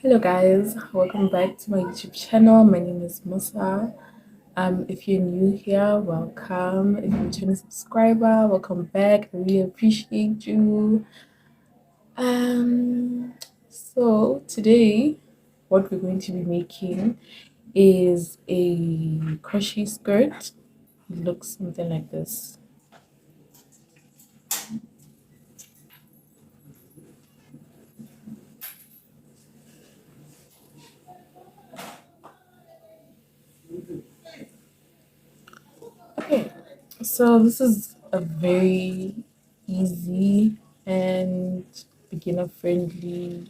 Hello guys, welcome back to my YouTube channel. My name is Mosa. If you're new here, welcome. If you're a returning subscriber, welcome back. I really appreciate you. So today what we're going to be making is a crochet skirt. It looks something like this. Okay, so this is a very easy and beginner friendly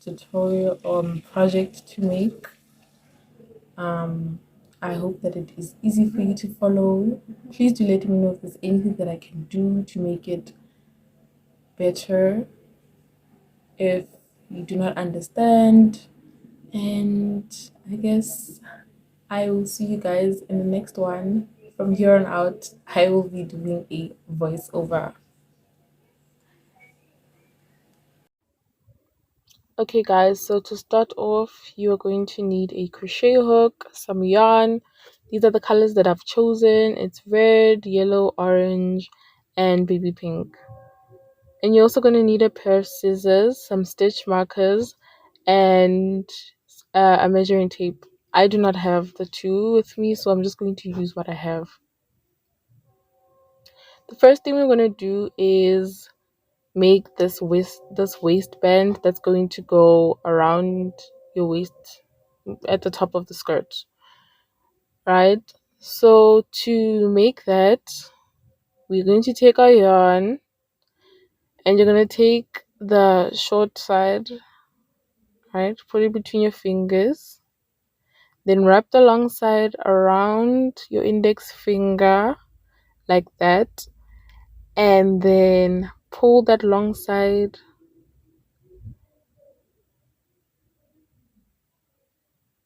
tutorial project to make. I hope that it is easy for you to follow. Please do let me know if there's anything that I can do to make it better if you do not understand. And I guess I will see you guys in the next one. From here on out, I will be doing a voiceover. Okay guys, so to start off, you are going to need a crochet hook, some yarn. These are the colors that I've chosen. It's red, yellow, orange, and baby pink. And you're also going to need a pair of scissors, some stitch markers, and a measuring tape. I do not have the two with me, so I'm just going to use what I have. The first thing we're going to do is make this waistband that's going to go around your waist at the top of the skirt, right? So to make that, we're going to take our yarn and you're going to take the short side, right? Put it between your fingers, then wrap the long side around your index finger like that, and then pull that long side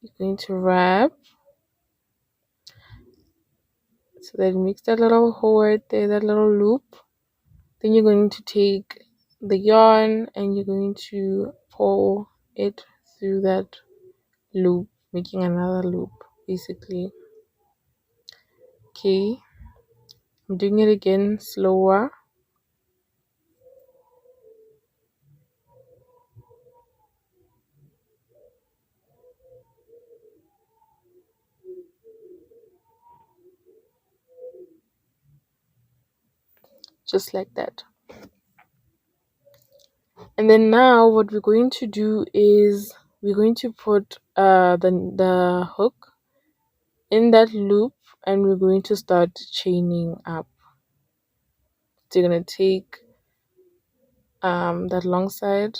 you're going to wrap so that it makes that little hole right there, that little loop. Then you're going to take the yarn and you're going to pull it through that loop, making another loop basically. Okay, I'm doing it again slower. Just like that. And then now what we're going to do is we're going to put the hook in that loop and we're going to start chaining up. So you're going to take that long side,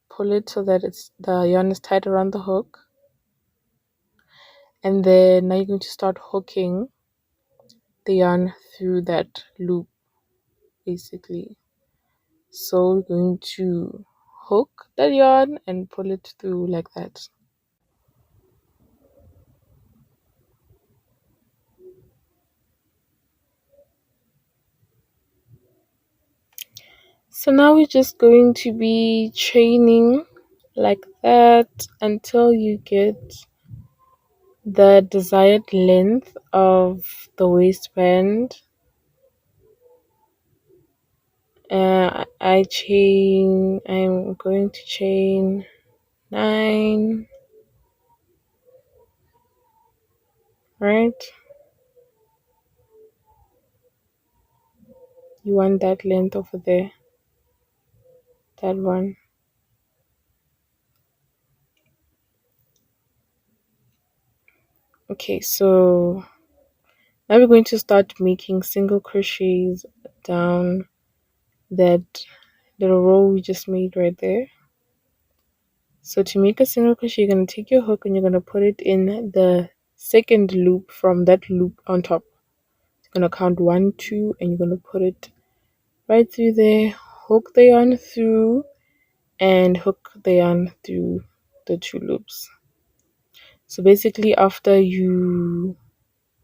pull it so that the yarn is tied around the hook, and then now you're going to start hooking the yarn through that loop basically. So we're going to hook that yarn and pull it through like that. So now we're just going to be chaining like that until you get the desired length of the waistband. I'm going to chain 9, right? You want that length over there, that one. Okay, so now we're going to start making single crochets down that little row we just made right there. So to make a single crochet, you're going to take your hook and you're going to put it in the second loop from that loop on top. You're going to count 1, 2, and you're going to put it right through there, hook the yarn through, and hook the yarn through the 2 loops. So basically after you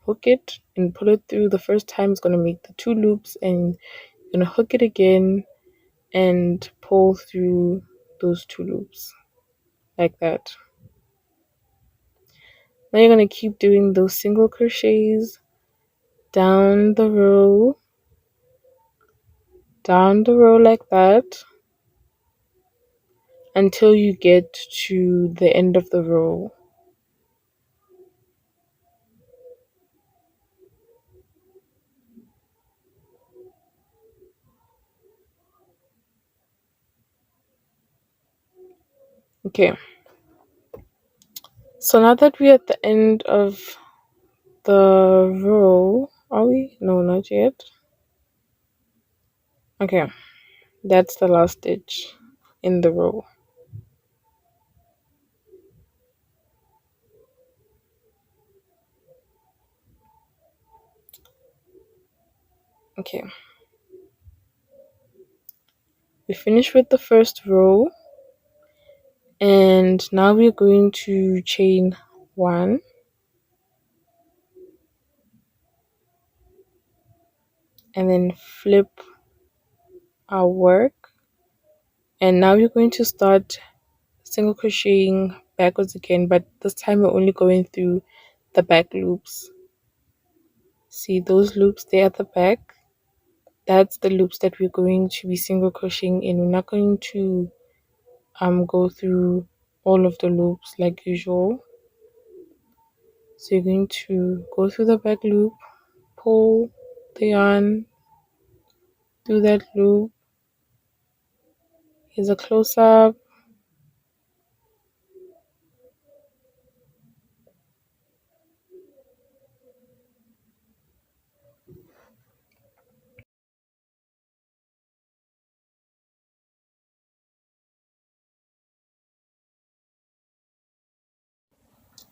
hook it and pull it through the first time, it's going to make the 2 loops, and you're going to hook it again and pull through those 2 loops. like that. Now you're going to keep doing those single crochets down the row like that until you get to the end of the row. Okay, so now that we're at the end of the row, are we? No, not yet. Okay, that's the last stitch in the row. Okay, we finished with the first row, and now we're going to chain 1, and then flip our work, and now we're going to start single crocheting backwards again, but this time we're only going through the back loops. See those loops there at the back? That's the loops that we're going to be single crocheting in. We're not going to go through all of the loops like usual. So you're going to go through the back loop, pull the yarn through that loop. Here's a close-up.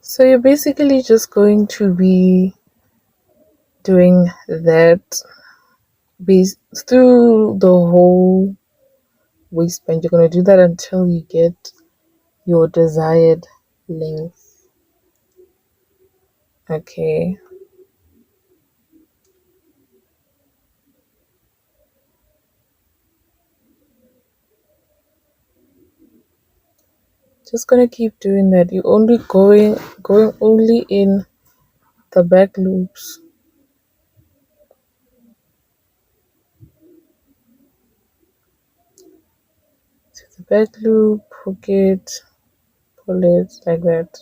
So you're basically just going to be doing that through the whole waistband. You're going to do that until you get your desired length. Okay. Just gonna keep doing that. You only going only in the back loops. To the back loop, hook it, pull it like that.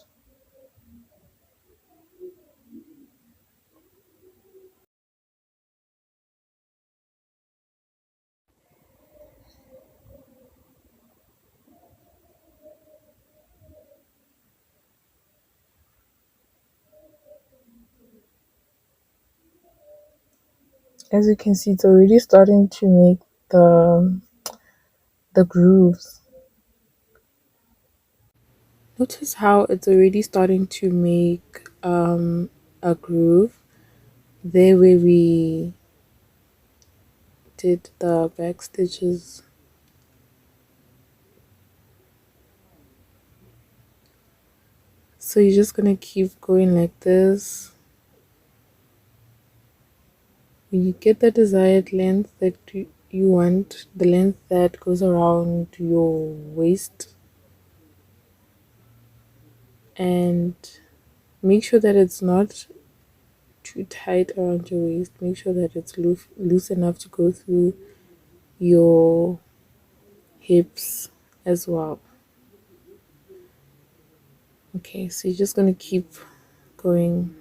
As you can see, it's already starting to make the grooves. Notice how it's already starting to make a groove there where we did the back stitches. So you're just gonna keep going like this. When you get the desired length that you want, the length that goes around your waist, and make sure that it's not too tight around your waist. Make sure that it's loose enough to go through your hips as well. Okay, so you're just going to keep going.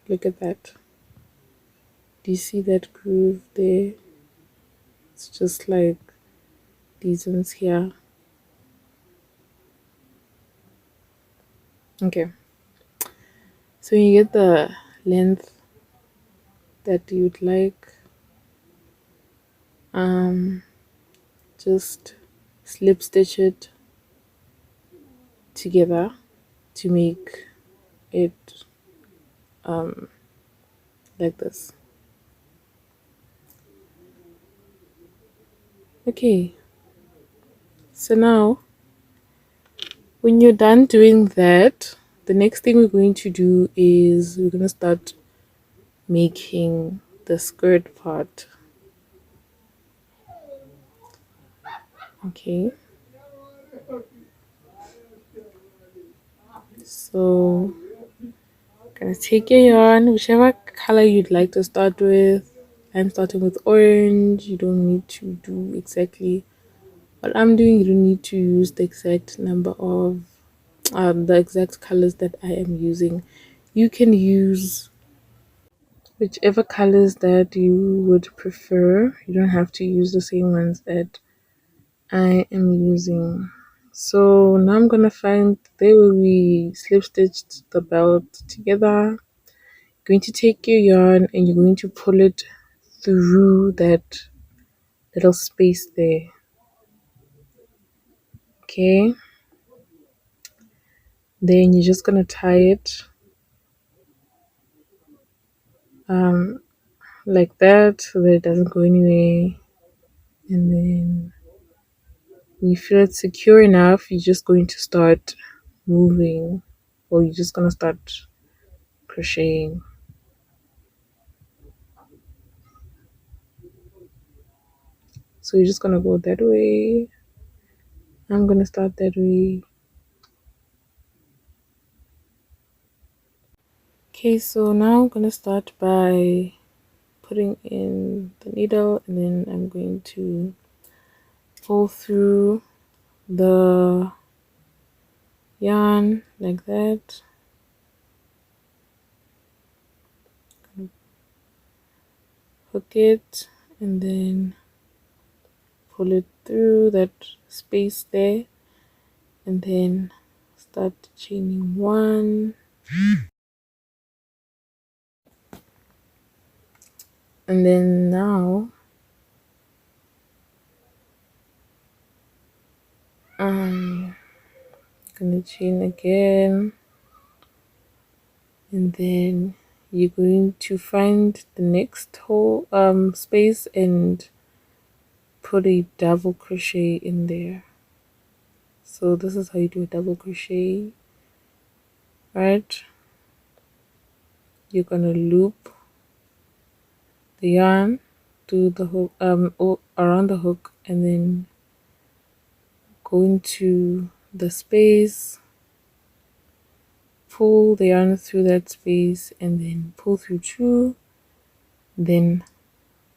Look at that. Do you see that groove there? It's just like these ones here. Okay, so you get the length that you'd like, just slip stitch it together to make it like this. Okay, so now when you're done doing that, the next thing we're going to do is we're going to start making the skirt part. Okay, so gonna take your yarn, whichever color you'd like to start with. I'm starting with orange. You don't need to do exactly what I'm doing. You don't need to use the exact number of the exact colors that I am using. You can use whichever colors that you would prefer. You don't have to use the same ones that I am using. So now I'm gonna find there where we slip stitched the belt together. Going to take your yarn and you're going to pull it through that little space there. Okay, then you're just gonna tie it um like that so that it doesn't go anywhere. And then when you feel it's secure enough, you're just going to start moving, or you're just gonna start crocheting. So you're just gonna go that way. I'm gonna start that way. Okay, so now I'm gonna start by putting in the needle, and then I'm going to pull through the yarn like that. Hook it and then pull it through that space there, and then start chaining one, and then now I'm gonna chain again, and then you're going to find the next hole space and put a double crochet in there. So this is how you do a double crochet, right? You're gonna loop the yarn to the hook around the hook, and then go into the space, pull the yarn through that space, and then pull through two, then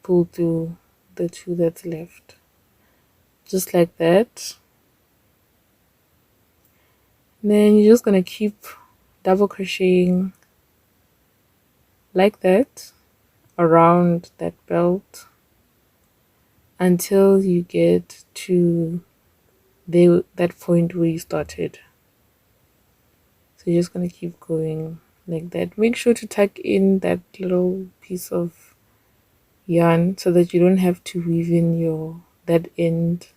pull through the two that's left, just like that. And then you're just gonna keep double crocheting like that around that belt until you get to that point where you started. So you're just gonna keep going like that. Make sure to tuck in that little piece of yarn so that you don't have to weave in that end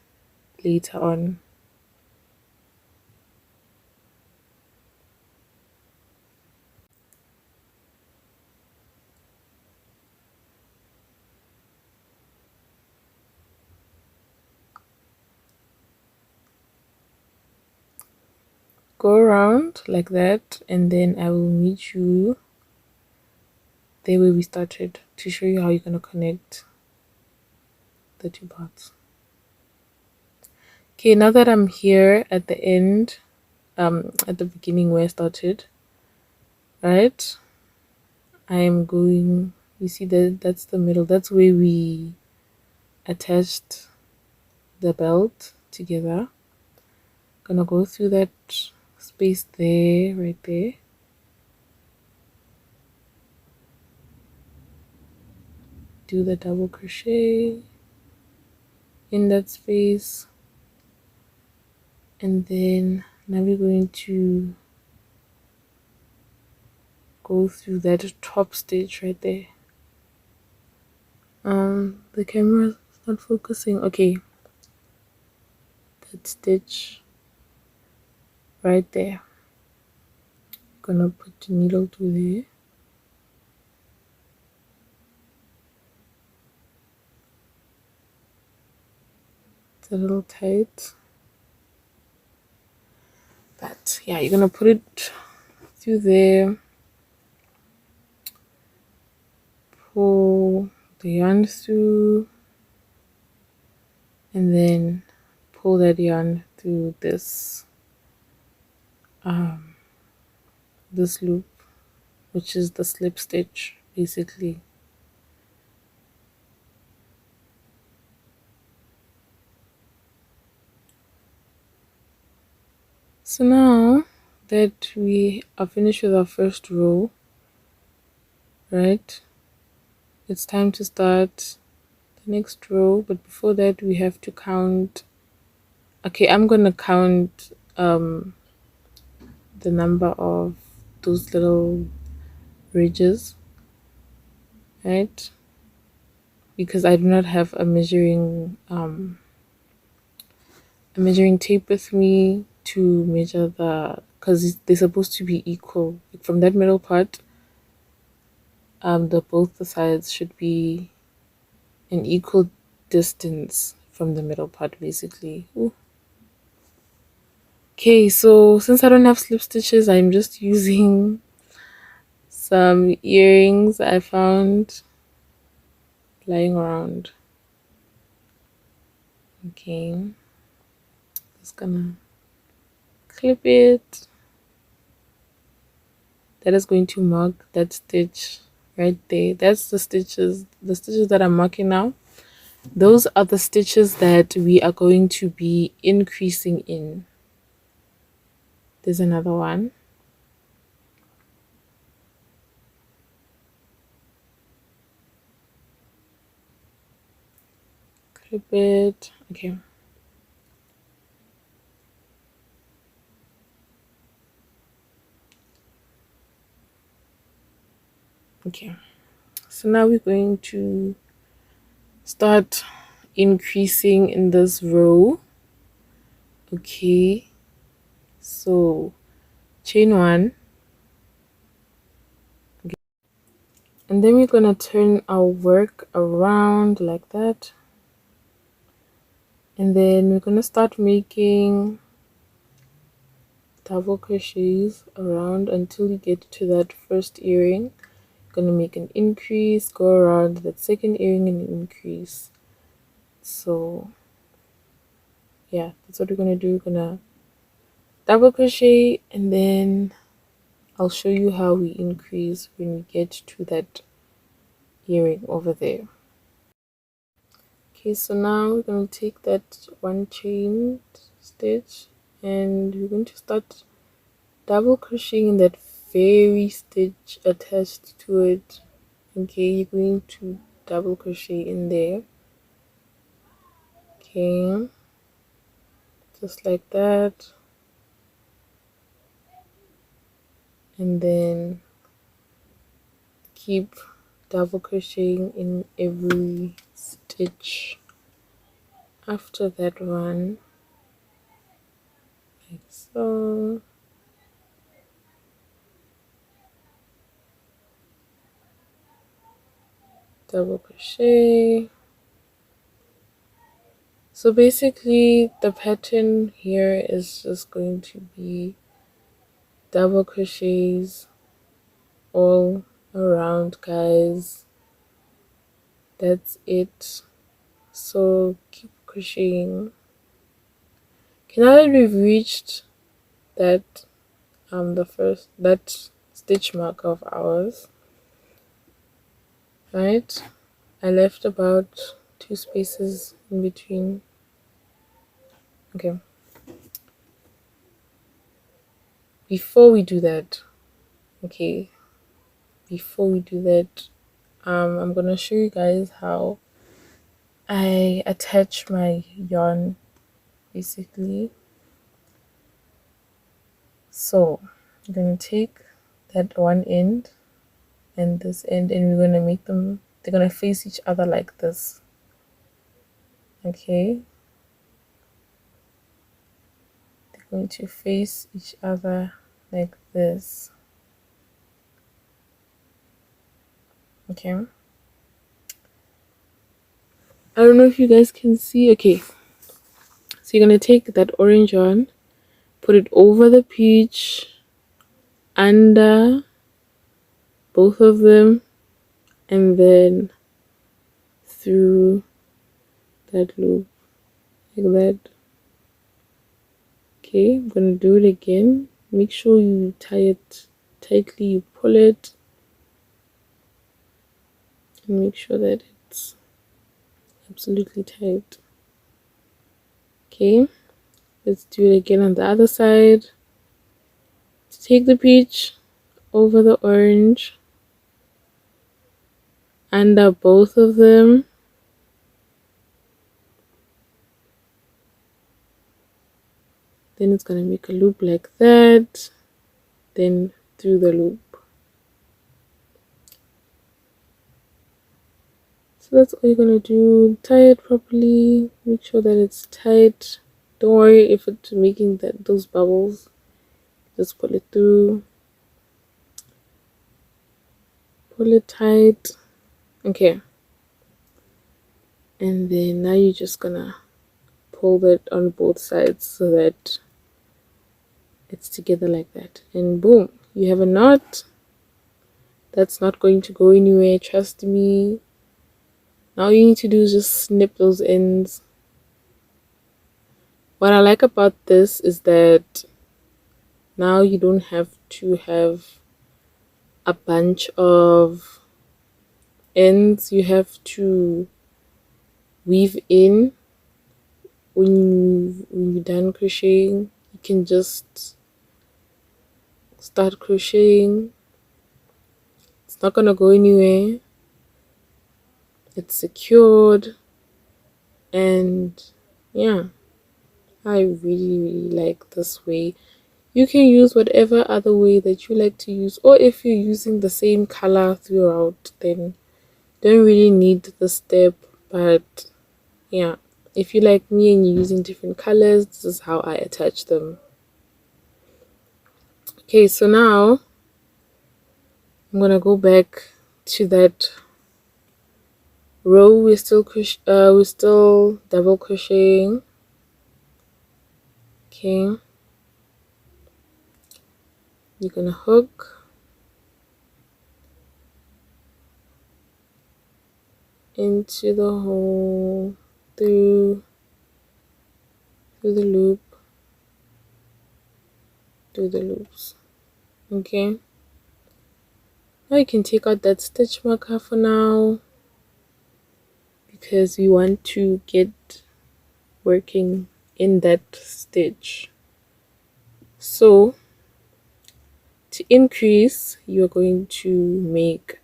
later on. Go around like that, and then I will meet you there where we started to show you how you're gonna connect the two parts. Okay, now that I'm here at the end, at the beginning where I started, right? I am going, you see that's the middle, that's where we attached the belt together. Gonna go through that space there, right there. Do the double crochet in that space, and then now we're going to go through that top stitch right there. The camera's not focusing. Okay, that stitch right there. Gonna put the needle through there. It's a little tight, but yeah, you're gonna put it through there, pull the yarn through, and then pull that yarn through this loop, which is the slip stitch basically. So now that we are finished with our first row, right, it's time to start the next row. But before that, we have to count. Okay, I'm gonna count the number of those little ridges, right, because I do not have a measuring tape with me to measure because they're supposed to be equal. Like from that middle part, both the sides should be an equal distance from the middle part basically. Ooh. Okay, so since I don't have slip stitches, I'm just using some earrings I found lying around. Okay, just gonna clip it. That is going to mark that stitch right there. That's the stitches that I'm marking now. Those are the stitches that we are going to be increasing in. There's another one. Clip it. Okay. Okay. So now we're going to start increasing in this row. Okay. So chain one. Okay. And then we're gonna turn our work around like that. And then we're gonna start making double crochets around until you get to that first earring. You're gonna make an increase, go around that second earring and increase. So yeah, that's what we're gonna do. We're gonna double crochet and then I'll show you how we increase when we get to that earring over there. Okay, so now we're going to take that one chain stitch and we're going to start double crocheting in that very stitch attached to it. Okay, you're going to double crochet in there. Okay, just like that. And then keep double crocheting in every stitch after that one, like so. Double crochet. So basically the pattern here is just going to be double crochets all around, guys. That's it. So keep crocheting. Okay, now that we've reached that that stitch mark of ours, right, I left about 2 spaces in between. Okay, before we do that, okay, I'm gonna show you guys how I attach my yarn basically. So I'm gonna take that one end and this end and we're gonna make them, they're gonna face each other like this. Okay, they're going to face each other like this. Okay, I don't know if you guys can see. Okay, so you're gonna take that orange yarn, put it over the peach, under both of them, and then through that loop like that. Okay, I'm gonna do it again. Make sure you tie it tightly, you pull it, and make sure that it's absolutely tight. Okay, let's do it again on the other side. Take the peach over the orange, under both of them. Then it's gonna make a loop like that, then through the loop. So that's all you're gonna do. Tie it properly, make sure that it's tight. Don't worry if it's making those bubbles. Just pull it through. Pull it tight. Okay. And then now you're just gonna pull that on both sides so that it's together like that. And boom, you have a knot. That's not going to go anywhere, trust me. Now all you need to do is just snip those ends. What I like about this is that now you don't have to have a bunch of ends you have to weave in when you're done crocheting. You can just start crocheting. It's not gonna go anywhere. It's secured, and yeah, I really like this way. You can use whatever other way that you like to use, or if you're using the same color throughout, then don't really need the step. But yeah, if you like me and you're using different colors, this is how I attach them. Okay, so now I'm gonna go back to that row. We're still double crocheting. Okay, you're gonna hook into the hole through the loop, through the loops. Okay, now you can take out that stitch marker for now because we want to get working in that stitch. So to increase, you're going to make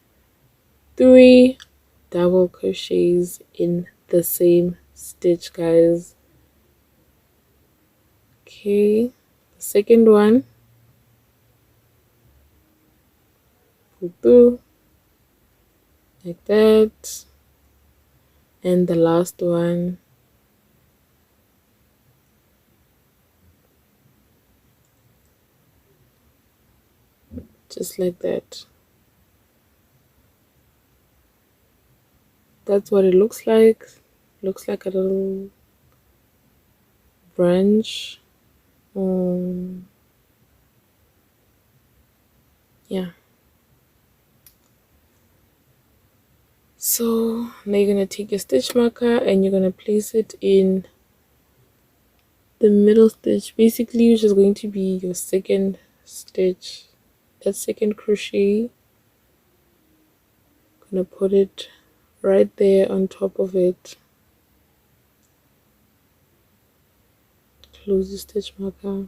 3 double crochets in the same stitch, guys. Okay, the second one, pull through like that, and the last one just like that. That's what it looks like. Looks like a little branch. Yeah. So now you're gonna take your stitch marker and you're gonna place it in the middle stitch, basically, which is going to be your second stitch. That second crochet, gonna put it right there on top of it. Close the stitch marker.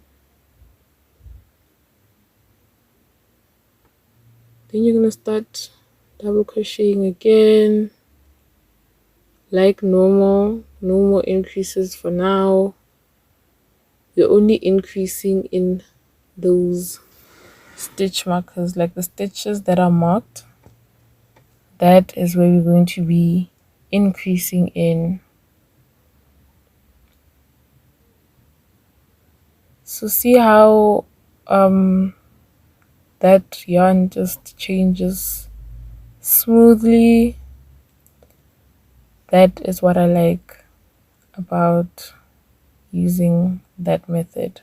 Then you're gonna start double crocheting again like normal. No more increases for now. You're only increasing in those stitch markers, like the stitches that are marked. That is where we're going to be increasing in. So see how that yarn just changes smoothly. That is what I like about using that method.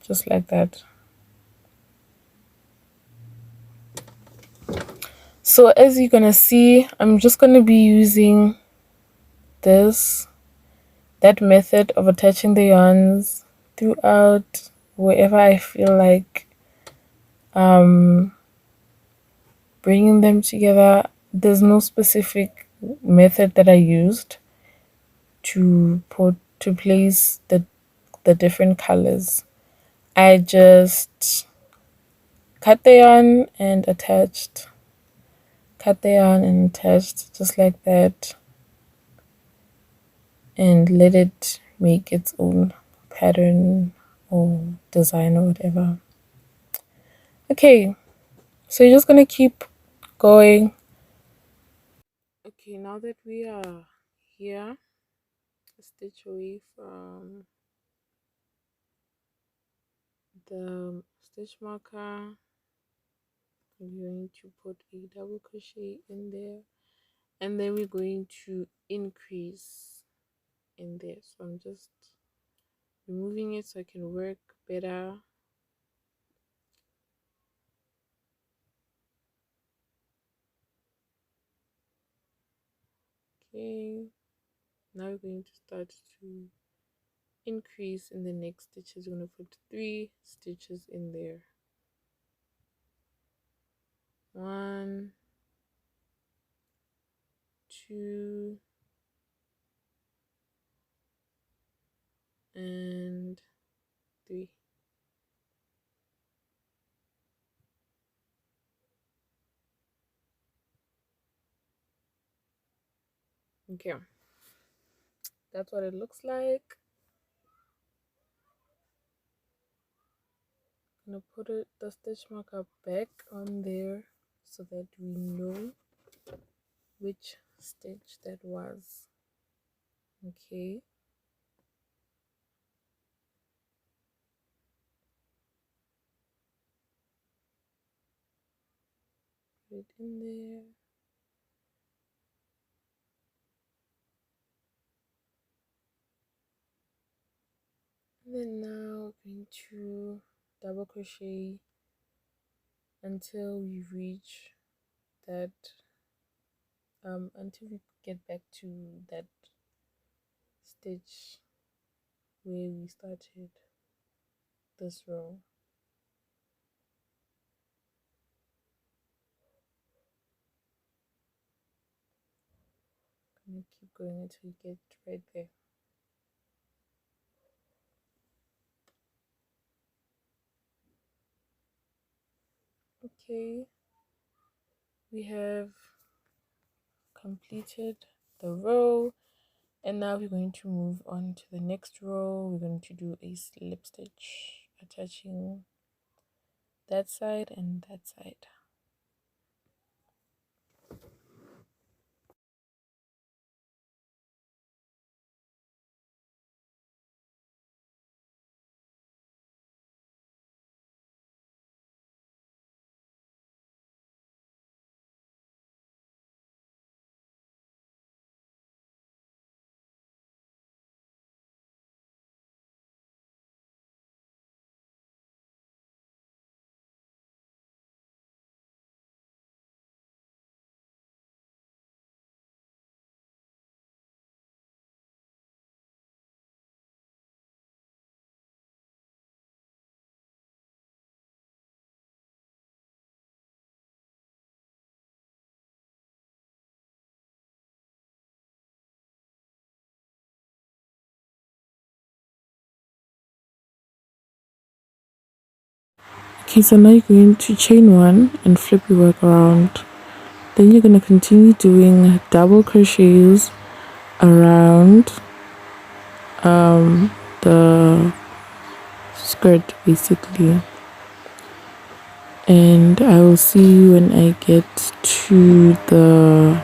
Just like that. So as you're gonna see, I'm just gonna be using this that method of attaching the yarns throughout wherever I feel like bringing them together. There's no specific method that I used to place the different colors. I just cut the yarn and attached, cut the yarn and attached just like that, and let it make its own pattern or design or whatever. Okay, so you're just gonna keep going. Okay, now that we are here, a stitch away from the stitch marker, we're going to put a double crochet in there, and then we're going to increase in there. So I'm just removing it so I can work better. Okay, now we're going to start to increase in the next stitches. We're going to put 3 stitches in there. 1, 2, and 3. Okay, that's what it looks like. I'm gonna put the stitch marker back on there so that we know which stitch that was. Okay, put it in there. And then now we're going to double crochet until we reach that until we get back to that stitch where we started this row. I'm gonna keep going until you get right there. Okay, we have completed the row, and now we're going to move on to the next row. We're going to do a slip stitch attaching that side and that side. Okay, so now you're going to chain 1 and flip your work around. Then you're going to continue doing double crochets around the skirt basically, and I will see you when I get to the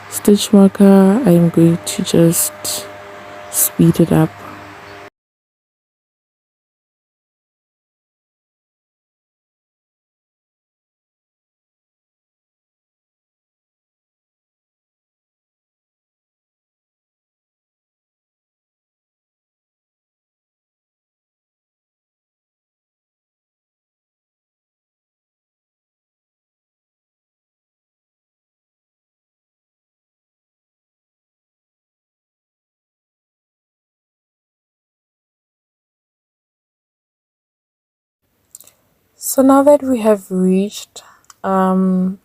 stitch marker. I'm going to just speed it up. So now that we have reached our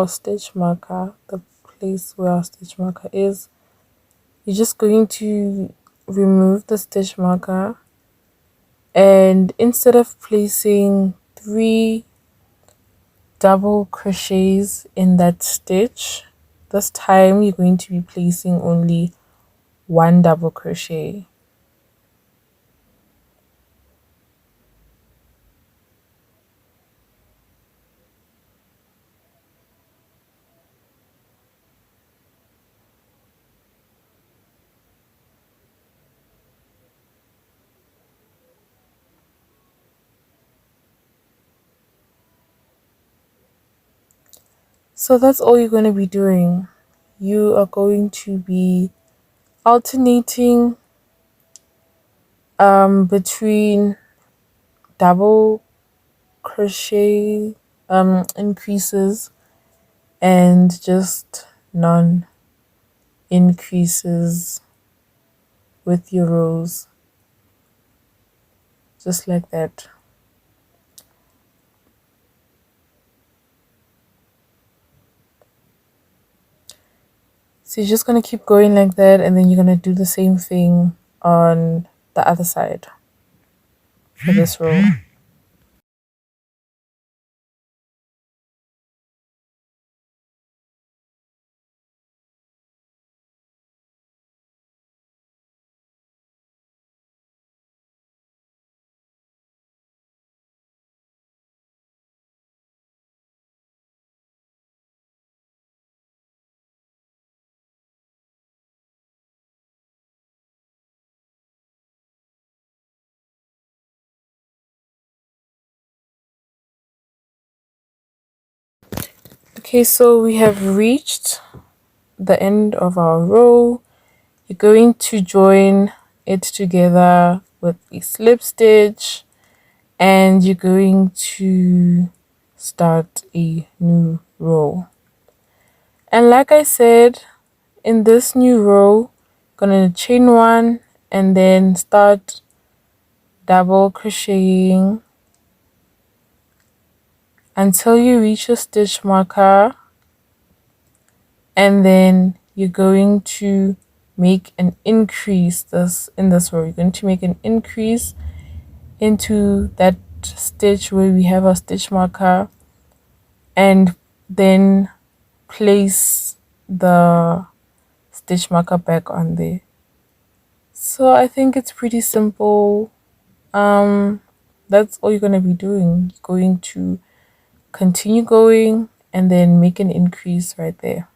stitch marker, the place where our stitch marker is, you're just going to remove the stitch marker, and instead of placing 3 double crochets in that stitch, this time you're going to be placing only 1 double crochet. So that's all you're going to be doing. You are going to be alternating between double crochet increases and just non increases with your rows, just like that. So you're just going to keep going like that, and then you're going to do the same thing on the other side for this row. Okay, so we have reached the end of our row. You're going to join it together with a slip stitch, and you're going to start a new row. And like I said, in this new row, gonna chain 1 and then start double crocheting until you reach a stitch marker, and then you're going to make an increase in this row. You're going to make an increase into that stitch where we have our stitch marker, and then place the stitch marker back on there. So I think it's pretty simple. That's all you're going to be doing. You're going to continue going and then make an increase right there.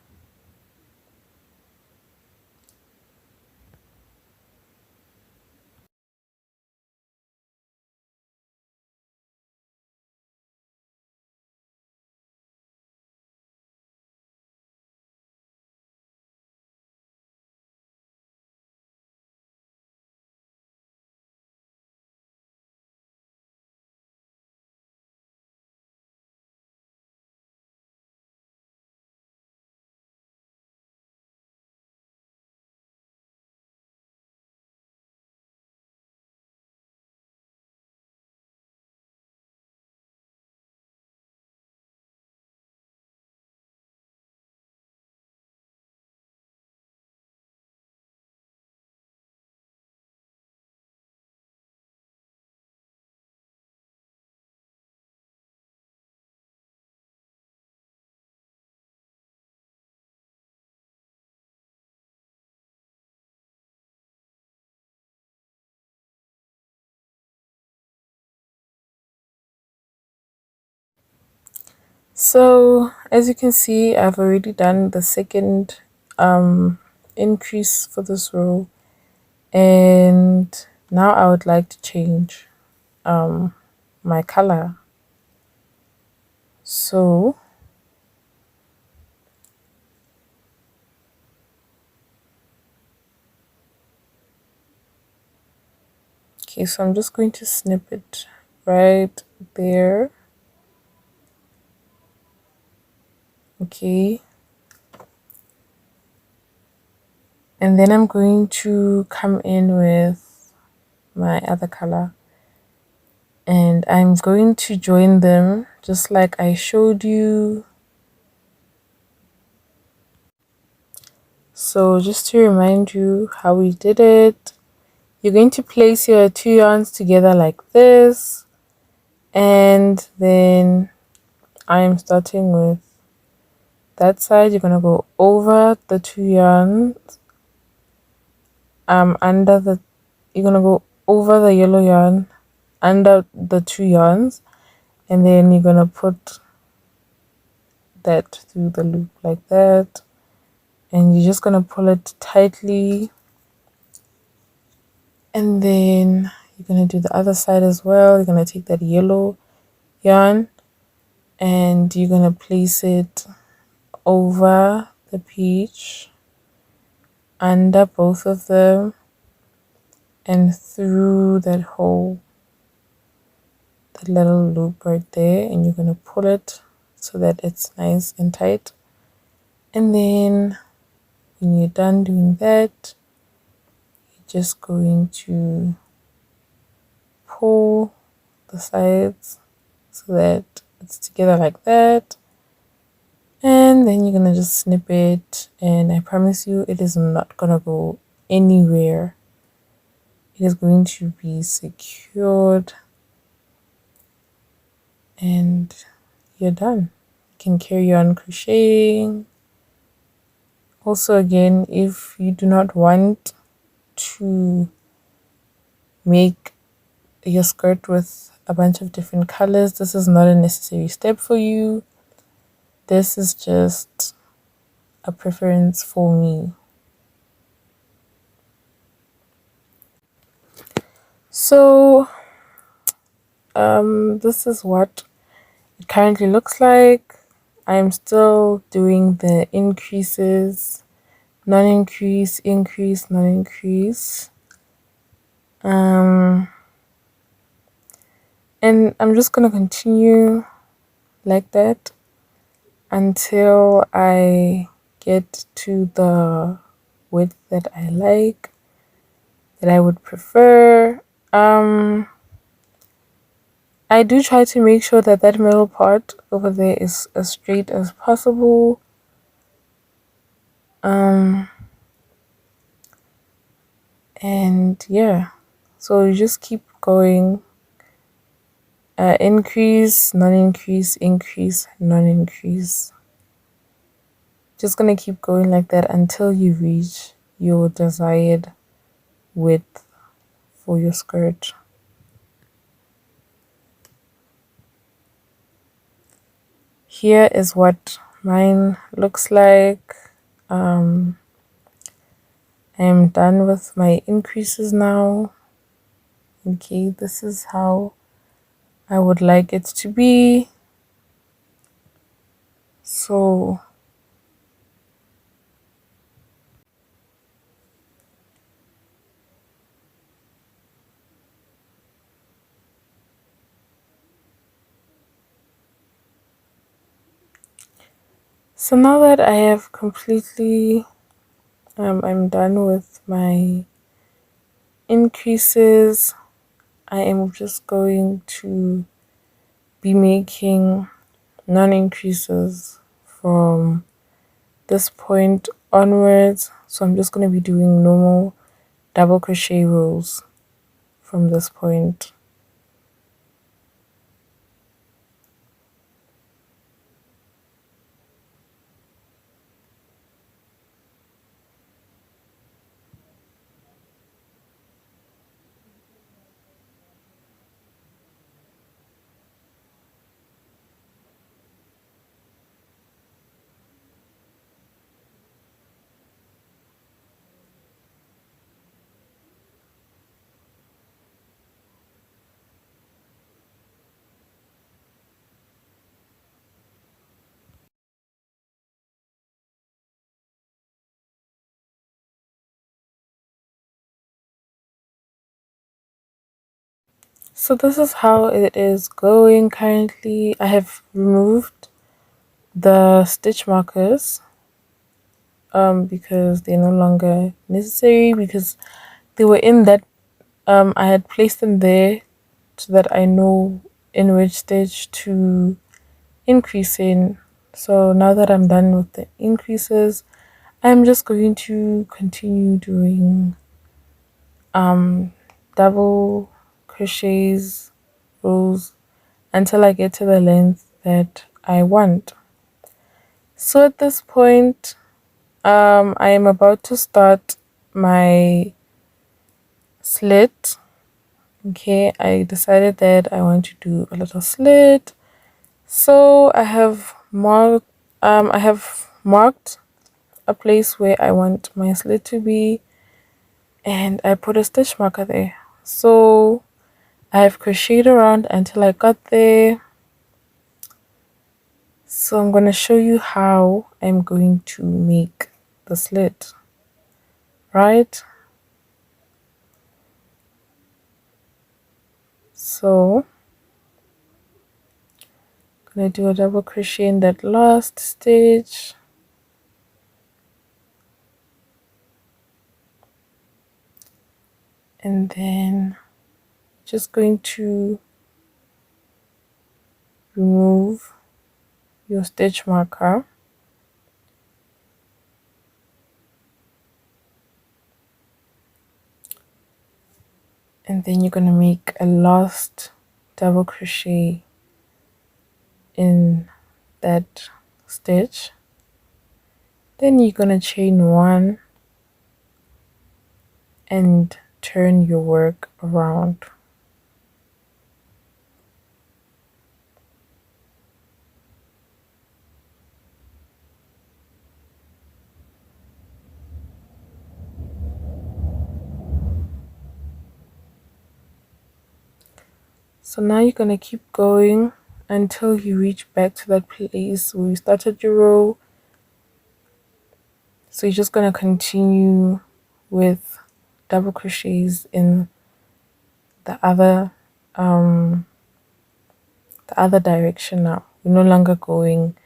So as you can see, I've already done the second increase for this row, and now I would like to change my color. So okay, so I'm just going to snip it right there. Okay, and then I'm going to come in with my other color. and I'm going to join them just like I showed you. So just to remind you how we did it, you're going to place your two yarns together like this, and then I'm starting with that side. You're gonna go over the two yarns, under the, you're gonna go over the yellow yarn, under the two yarns, and then you're gonna put that through the loop like that, and you're just gonna pull it tightly, and then you're gonna do the other side as well. You're gonna take that yellow yarn and you're gonna place it over the peach, under both of them, and through that hole, that little loop right there, and you're gonna pull it so that it's nice and tight. And then when you're done doing that, you're just going to pull the sides so that it's together like that, and then you're gonna just snip it, and I promise you it is not gonna go anywhere. It is going to be secured, and you're done. You can carry on crocheting. Also, again, if you do not want to make your skirt with a bunch of different colors, this is not a necessary step for you. This is just a preference for me. So this is what it currently looks like. I'm still doing the increases, non-increase, increase, non-increase. And I'm just gonna continue like that until I get to the width that I like, that I would prefer. I do try to make sure that that middle part over there is as straight as possible. And yeah, so you just keep going, increase, non-increase, increase, non-increase. Just gonna keep going like that until you reach your desired width for your skirt. Here is what mine looks like. I am done with my increases now. Okay, this is how I would like it to be. So now that I have completely I'm done with my increases, I am just going to be making non-increases from this point onwards. So I'm just going to be doing normal double crochet rows from this point. So this is how it is going currently. I have removed the stitch markers because they're no longer necessary, because they were in that I had placed them there so that I know in which stitch to increase in. So now that I'm done with the increases, I'm just going to continue doing double crochets, rows, until I get to the length that I want. So at this point, I am about to start my slit. Okay, I decided that I want to do a little slit. So I have marked a place where I want my slit to be, and I put a stitch marker there. So I have crocheted around until I got there. So I'm going to show you how I'm going to make the slit, right? So I'm going to do a double crochet in that last stitch, and then just going to remove your stitch marker, and then you're going to make a last double crochet in that stitch. Then you're going to chain one and turn your work around. So now you're going to keep going until you reach back to that place where you started your row. So you're just going to continue with double crochets in the other direction. Now we're no longer going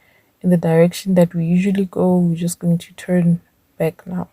in the direction that we usually go, we're just going to turn back now.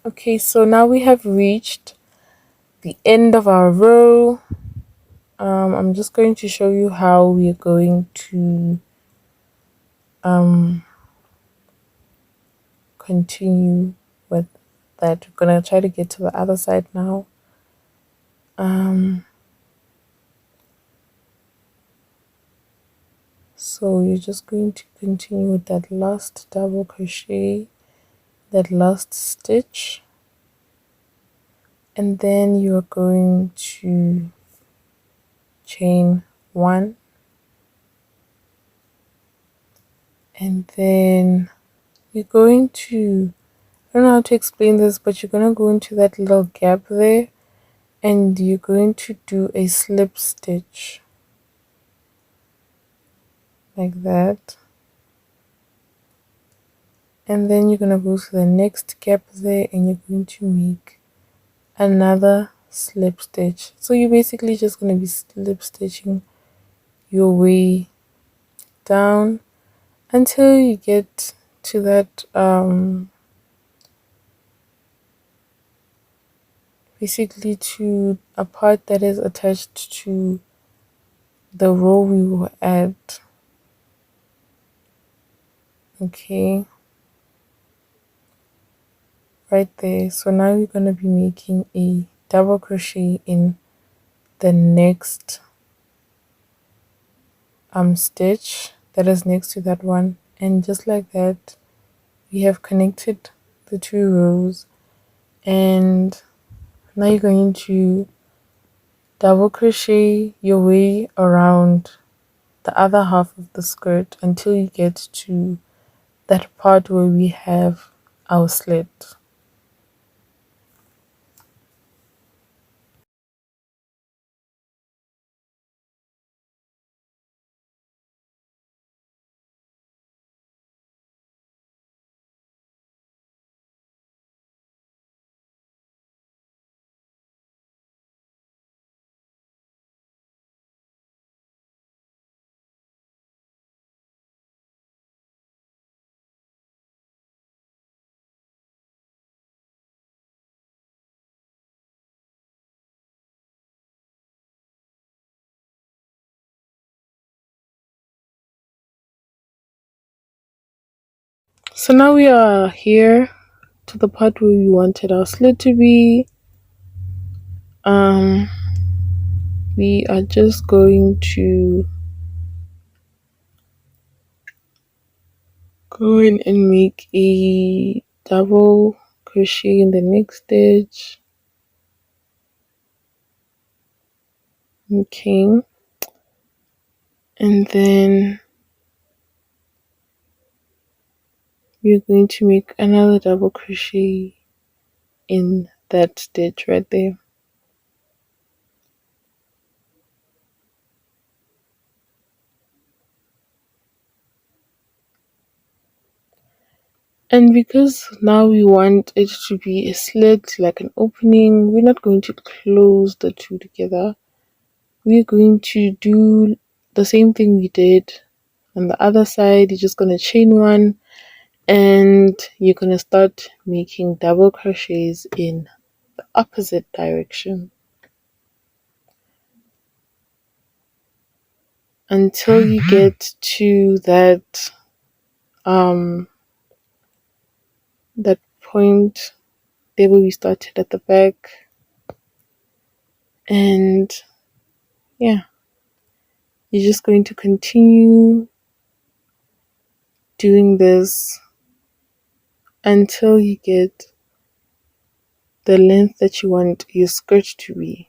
Okay, so now we have reached the end of our row. I'm just going to show you how we are going to continue with that. We're gonna try to get to the other side now. So you're just going to continue with that last double crochet, that last stitch, and then you're going to chain one, and then you're going to, I don't know how to explain this, but you're going to go into that little gap there, and you're going to do a slip stitch like that, and then you're going to go to the next gap there and you're going to make another slip stitch. So you're basically just going to be slip stitching your way down until you get to that basically to a part that is attached to the row we were at. Okay, right there. So now you're going to be making a double crochet in the next stitch that is next to that one, and just like that we have connected the two rows. And now you're going to double crochet your way around the other half of the skirt until you get to that part where we have our slit. So now we are here to the part where we wanted our slit to be. Um, we are just going to go in and make a double crochet in the next stitch. Okay, and then we're going to make another double crochet in that stitch right there. And because now we want it to be a slit, like an opening, we're not going to close the two together. We're going to do the same thing we did on the other side. You're just going to chain one and you're going to start making double crochets in the opposite direction until you get to that point there where we started at the back. And yeah, you're just going to continue doing this until you get the length that you want your skirt to be.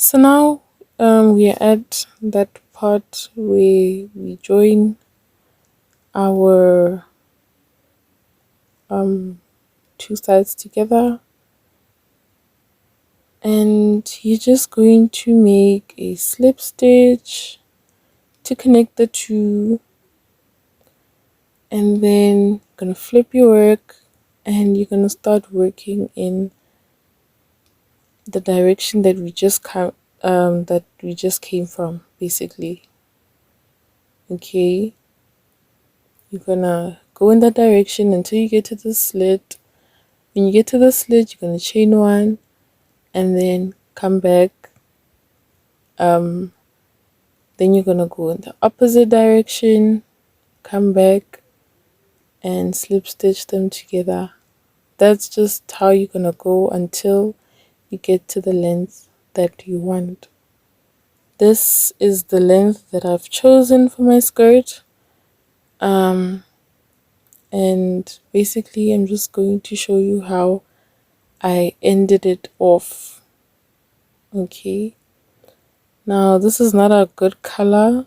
So now we are at that part where we join our two sides together, and you're just going to make a slip stitch to connect the two, and then gonna flip your work and you're gonna start working in the direction that we just came from, basically. Okay, you're gonna go in that direction until you get to the slit. When you get to the slit, you're gonna chain one and then come back. Then you're gonna go in the opposite direction, come back and slip stitch them together. That's just how you're gonna go until you get to the length that you want. This is the length that I've chosen for my skirt. And basically I'm just going to show you how I ended it off. Okay, now this is not a good color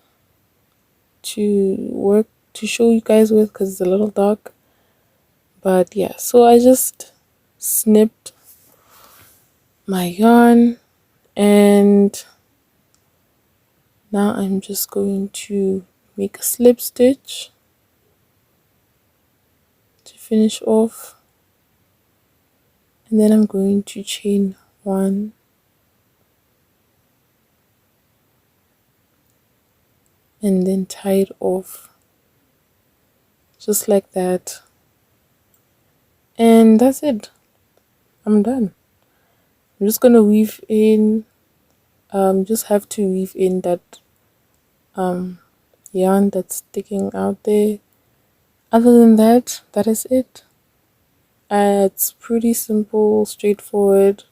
to show you guys with because it's a little dark, but yeah, so I just snipped my yarn and now I'm just going to make a slip stitch to finish off, and then I'm going to chain one and then tie it off just like that. And that's it. I'm done. I'm just gonna weave in, just have to weave in that yarn that's sticking out there. Other than that, that is it. It's pretty simple, straightforward,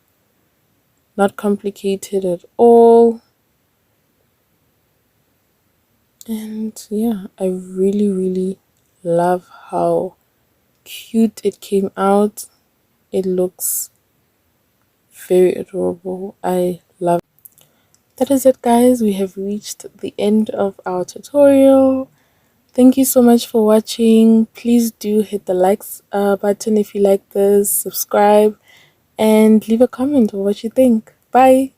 not complicated at all. And yeah, I really love how cute it came out. It looks very adorable. I love it. That is it, guys. We have reached the end of our tutorial. Thank you so much for watching. Please do hit the likes button if you like this, subscribe, and leave a comment on what you think. Bye.